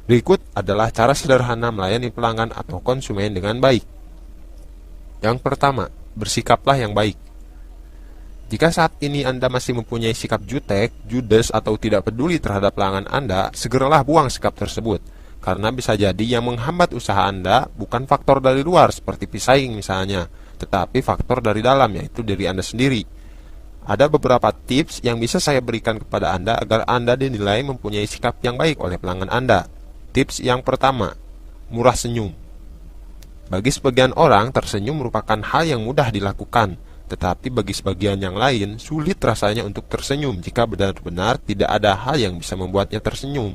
Berikut adalah cara sederhana melayani pelanggan atau konsumen dengan baik. Yang pertama, bersikaplah yang baik. Jika saat ini Anda masih mempunyai sikap jutek, judes, atau tidak peduli terhadap pelanggan Anda, segeralah buang sikap tersebut. Karena bisa jadi yang menghambat usaha Anda bukan faktor dari luar seperti pesaing misalnya, tetapi faktor dari dalam, yaitu diri Anda sendiri. Ada beberapa tips yang bisa saya berikan kepada Anda agar Anda dinilai mempunyai sikap yang baik oleh pelanggan Anda. Tips yang pertama, murah senyum. Bagi sebagian orang, tersenyum merupakan hal yang mudah dilakukan, tetapi bagi sebagian yang lain, sulit rasanya untuk tersenyum jika benar-benar tidak ada hal yang bisa membuatnya tersenyum.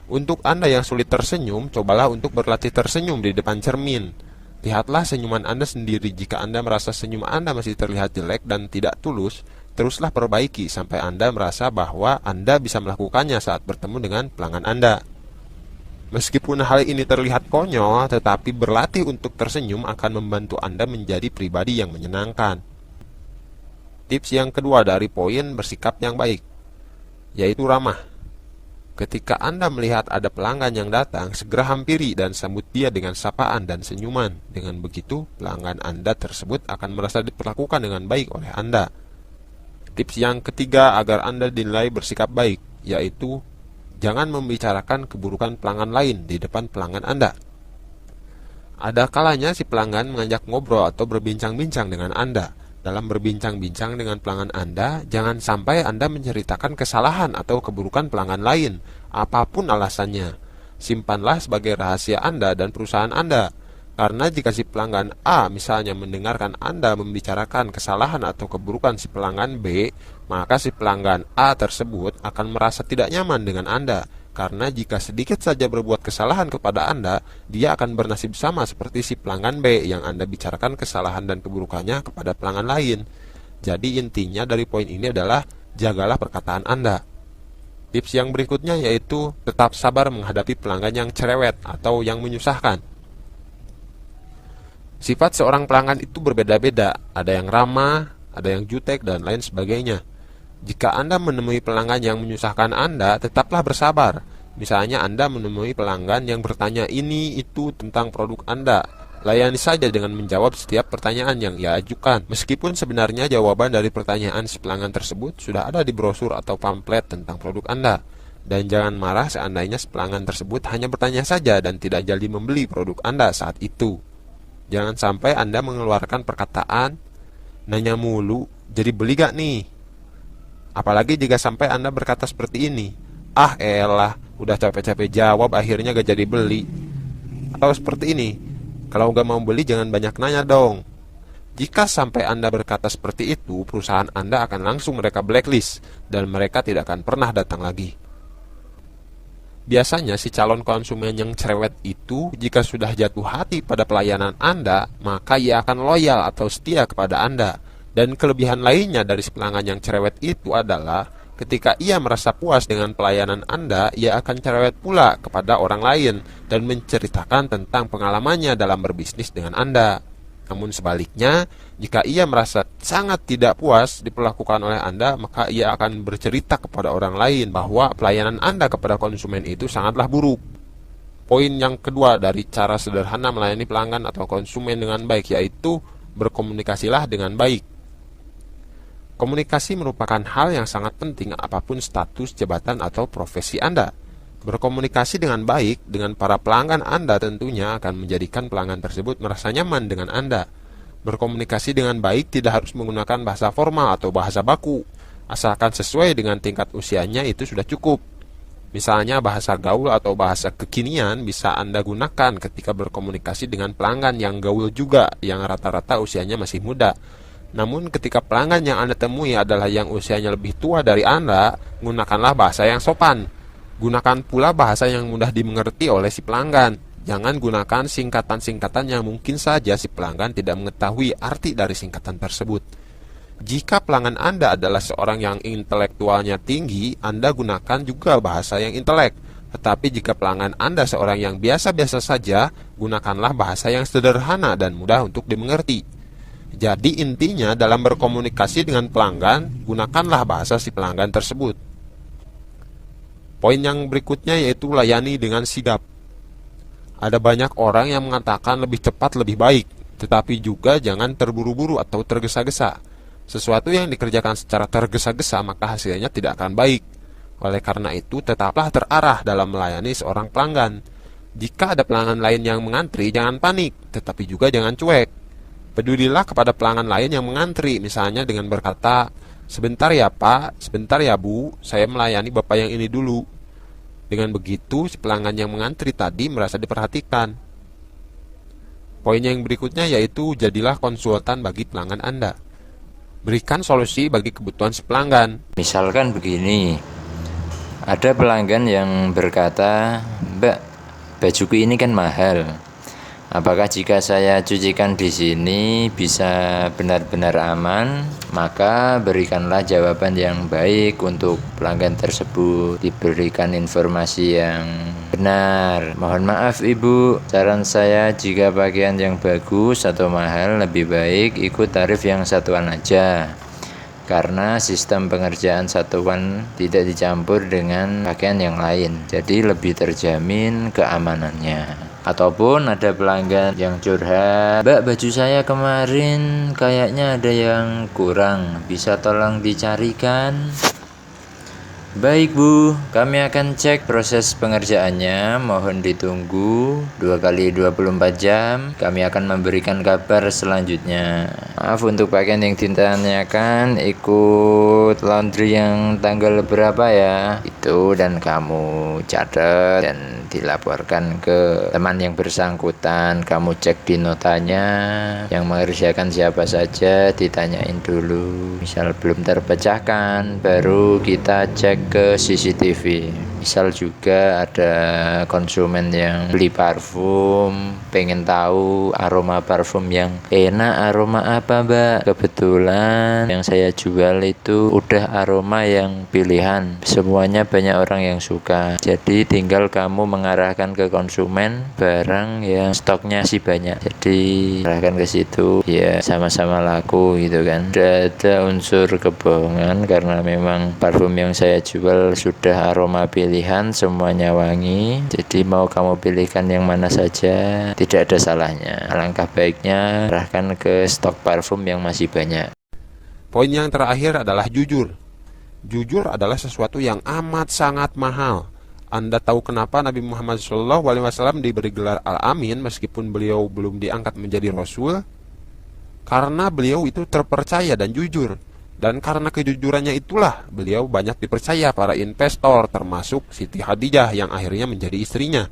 Untuk Anda yang sulit tersenyum, cobalah untuk berlatih tersenyum di depan cermin. Lihatlah senyuman Anda sendiri. Jika Anda merasa senyum Anda masih terlihat jelek dan tidak tulus, teruslah perbaiki sampai Anda merasa bahwa Anda bisa melakukannya saat bertemu dengan pelanggan Anda. Meskipun hal ini terlihat konyol, tetapi berlatih untuk tersenyum akan membantu Anda menjadi pribadi yang menyenangkan. Tips yang kedua dari poin bersikap yang baik, yaitu ramah. Ketika Anda melihat ada pelanggan yang datang, segera hampiri dan sambut dia dengan sapaan dan senyuman. Dengan begitu, pelanggan Anda tersebut akan merasa diperlakukan dengan baik oleh Anda. Tips yang ketiga agar Anda dinilai bersikap baik, yaitu jangan membicarakan keburukan pelanggan lain di depan pelanggan Anda. Ada kalanya si pelanggan mengajak ngobrol atau berbincang-bincang dengan Anda. Dalam berbincang-bincang dengan pelanggan Anda, jangan sampai Anda menceritakan kesalahan atau keburukan pelanggan lain, apapun alasannya. Simpanlah sebagai rahasia Anda dan perusahaan Anda. Karena jika si pelanggan A misalnya mendengarkan Anda membicarakan kesalahan atau keburukan si pelanggan B, maka si pelanggan A tersebut akan merasa tidak nyaman dengan Anda. Karena jika sedikit saja berbuat kesalahan kepada Anda, dia akan bernasib sama seperti si pelanggan B yang Anda bicarakan kesalahan dan keburukannya kepada pelanggan lain. Jadi intinya dari poin ini adalah jagalah perkataan Anda. Tips yang berikutnya yaitu tetap sabar menghadapi pelanggan yang cerewet atau yang menyusahkan. Sifat seorang pelanggan itu berbeda-beda, ada yang ramah, ada yang jutek, dan lain sebagainya. Jika Anda menemui pelanggan yang menyusahkan Anda, tetaplah bersabar. Misalnya Anda menemui pelanggan yang bertanya ini itu tentang produk Anda. Layani saja dengan menjawab setiap pertanyaan yang ia ajukan. Meskipun sebenarnya jawaban dari pertanyaan si pelanggan tersebut sudah ada di brosur atau pamflet tentang produk Anda. Dan jangan marah seandainya si pelanggan tersebut hanya bertanya saja dan tidak jadi membeli produk Anda saat itu. Jangan sampai Anda mengeluarkan perkataan, nanya mulu, jadi beli gak nih? Apalagi jika sampai Anda berkata seperti ini, ah elah, udah capek-capek jawab akhirnya gak jadi beli. Atau seperti ini, kalau gak mau beli jangan banyak nanya dong. Jika sampai Anda berkata seperti itu, perusahaan Anda akan langsung mereka blacklist dan mereka tidak akan pernah datang lagi. Biasanya si calon konsumen yang cerewet itu jika sudah jatuh hati pada pelayanan Anda, maka ia akan loyal atau setia kepada Anda. Dan kelebihan lainnya dari si pelanggan yang cerewet itu adalah ketika ia merasa puas dengan pelayanan Anda, ia akan cerewet pula kepada orang lain dan menceritakan tentang pengalamannya dalam berbisnis dengan Anda. Namun sebaliknya, jika ia merasa sangat tidak puas diperlakukan oleh Anda, maka ia akan bercerita kepada orang lain bahwa pelayanan Anda kepada konsumen itu sangatlah buruk. Poin yang kedua dari cara sederhana melayani pelanggan atau konsumen dengan baik yaitu berkomunikasilah dengan baik. Komunikasi merupakan hal yang sangat penting apapun status, jabatan, atau profesi Anda. Berkomunikasi dengan baik dengan para pelanggan Anda tentunya akan menjadikan pelanggan tersebut merasa nyaman dengan Anda. Berkomunikasi dengan baik tidak harus menggunakan bahasa formal atau bahasa baku. Asalkan sesuai dengan tingkat usianya itu sudah cukup. Misalnya bahasa gaul atau bahasa kekinian bisa Anda gunakan ketika berkomunikasi dengan pelanggan yang gaul juga, yang rata-rata usianya masih muda. Namun ketika pelanggan yang Anda temui adalah yang usianya lebih tua dari Anda, gunakanlah bahasa yang sopan. Gunakan pula bahasa yang mudah dimengerti oleh si pelanggan. Jangan gunakan singkatan-singkatan yang mungkin saja si pelanggan tidak mengetahui arti dari singkatan tersebut. Jika pelanggan Anda adalah seorang yang intelektualnya tinggi, Anda gunakan juga bahasa yang intelek. Tetapi jika pelanggan Anda seorang yang biasa-biasa saja, gunakanlah bahasa yang sederhana dan mudah untuk dimengerti. Jadi intinya dalam berkomunikasi dengan pelanggan, gunakanlah bahasa si pelanggan tersebut. Poin yang berikutnya yaitu layani dengan sigap. Ada banyak orang yang mengatakan lebih cepat lebih baik, tetapi juga jangan terburu-buru atau tergesa-gesa. Sesuatu yang dikerjakan secara tergesa-gesa maka hasilnya tidak akan baik. Oleh karena itu, tetaplah terarah dalam melayani seorang pelanggan. Jika ada pelanggan lain yang mengantri, jangan panik, tetapi juga jangan cuek. Pedulilah kepada pelanggan lain yang mengantri, misalnya dengan berkata, "Sebentar ya Pak, sebentar ya Bu, saya melayani Bapak yang ini dulu." Dengan begitu, si pelanggan yang mengantri tadi merasa diperhatikan. Poin yang berikutnya yaitu jadilah konsultan bagi pelanggan Anda. Berikan solusi bagi kebutuhan si pelanggan. Misalkan begini, ada pelanggan yang berkata, "Mbak, bajuku ini kan mahal. Apakah jika saya cucikan di sini bisa benar-benar aman?" Maka berikanlah jawaban yang baik untuk pelanggan tersebut, diberikan informasi yang benar. "Mohon maaf Ibu, saran saya jika pakaian yang bagus atau mahal lebih baik ikut tarif yang satuan aja. Karena sistem pengerjaan satuan tidak dicampur dengan pakaian yang lain, jadi lebih terjamin keamanannya." Ataupun ada pelanggan yang curhat, "Mbak, baju saya kemarin kayaknya ada yang kurang, bisa tolong dicarikan?" "Baik Bu, kami akan cek proses pengerjaannya, mohon ditunggu 2 kali 24 jam, kami akan memberikan kabar selanjutnya. Maaf untuk pakaian yang ditanyakan, ikut laundry yang tanggal berapa ya?" Itu dan kamu catat dan dilaporkan ke teman yang bersangkutan. Kamu cek di notanya, yang mengerjakan siapa saja, ditanyain dulu. Misal belum terpecahkan, baru kita cek ke CCTV. Misal juga ada konsumen yang beli parfum, pengen tahu aroma parfum yang enak, aroma apa Mbak? Kebetulan yang saya jual itu udah aroma yang pilihan, semuanya banyak orang yang suka. Jadi tinggal kamu mengarahkan ke konsumen barang yang stoknya sih banyak. Jadi arahkan ke situ, ya sama-sama laku gitu kan. Tidak ada unsur kebohongan karena memang parfum yang saya jual sudah aroma pilihan, semuanya wangi. Jadi mau kamu pilihkan yang mana saja, tidak ada salahnya. Alangkah baiknya arahkan ke stok parfum yang masih banyak. Poin yang terakhir adalah jujur. Jujur adalah sesuatu yang amat sangat mahal. Anda tahu kenapa Nabi Muhammad SAW diberi gelar Al-Amin meskipun beliau belum diangkat menjadi Rasul? Karena beliau itu terpercaya dan jujur. Dan karena kejujurannya itulah beliau banyak dipercaya para investor, termasuk Siti Khadijah yang akhirnya menjadi istrinya.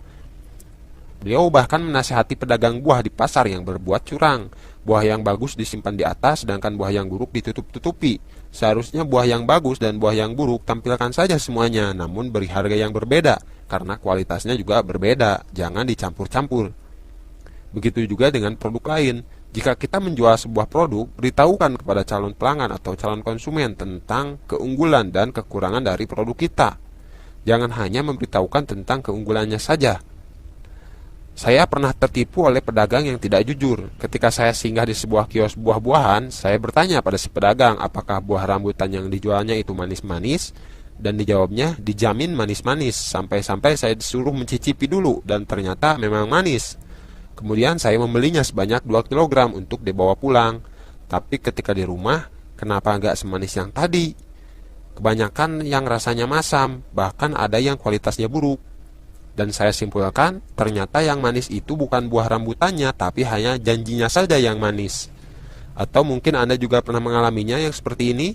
Beliau bahkan menasihati pedagang buah di pasar yang berbuat curang. Buah yang bagus disimpan di atas, sedangkan buah yang buruk ditutup-tutupi. Seharusnya buah yang bagus dan buah yang buruk tampilkan saja semuanya, namun beri harga yang berbeda, karena kualitasnya juga berbeda, jangan dicampur-campur. Begitu juga dengan produk lain. Jika kita menjual sebuah produk, beritahukan kepada calon pelanggan atau calon konsumen tentang keunggulan dan kekurangan dari produk kita. Jangan hanya memberitahukan tentang keunggulannya saja. Saya pernah tertipu oleh pedagang yang tidak jujur. Ketika saya singgah di sebuah kios buah-buahan, saya bertanya pada si pedagang apakah buah rambutan yang dijualnya itu manis-manis, dan dijawabnya dijamin manis-manis. Sampai-sampai saya disuruh mencicipi dulu, dan ternyata memang manis. Kemudian saya membelinya sebanyak 2 kg untuk dibawa pulang. Tapi ketika di rumah, kenapa nggak semanis yang tadi? Kebanyakan yang rasanya masam, bahkan ada yang kualitasnya buruk. Dan saya simpulkan, ternyata yang manis itu bukan buah rambutannya, tapi hanya janjinya saja yang manis. Atau mungkin Anda juga pernah mengalaminya yang seperti ini?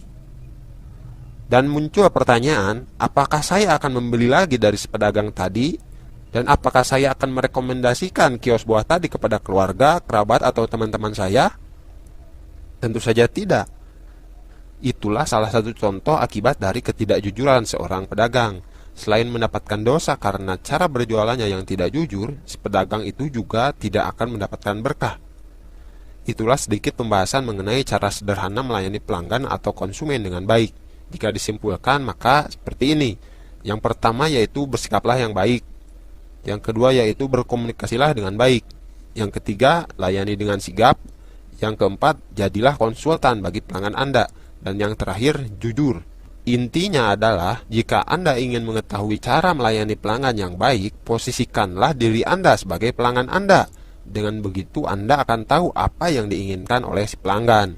Dan muncul pertanyaan, apakah saya akan membeli lagi dari si pedagang tadi? Dan apakah saya akan merekomendasikan kios buah tadi kepada keluarga, kerabat, atau teman-teman saya? Tentu saja tidak. Itulah salah satu contoh akibat dari ketidakjujuran seorang pedagang. Selain mendapatkan dosa karena cara berjualannya yang tidak jujur, si pedagang itu juga tidak akan mendapatkan berkah. Itulah sedikit pembahasan mengenai cara sederhana melayani pelanggan atau konsumen dengan baik. Jika disimpulkan, maka seperti ini. Yang pertama yaitu bersikaplah yang baik. Yang kedua yaitu berkomunikasilah dengan baik. Yang ketiga, layani dengan sigap. Yang keempat, jadilah konsultan bagi pelanggan Anda. Dan yang terakhir, jujur. Intinya adalah, jika Anda ingin mengetahui cara melayani pelanggan yang baik, posisikanlah diri Anda sebagai pelanggan Anda. Dengan begitu Anda akan tahu apa yang diinginkan oleh si pelanggan.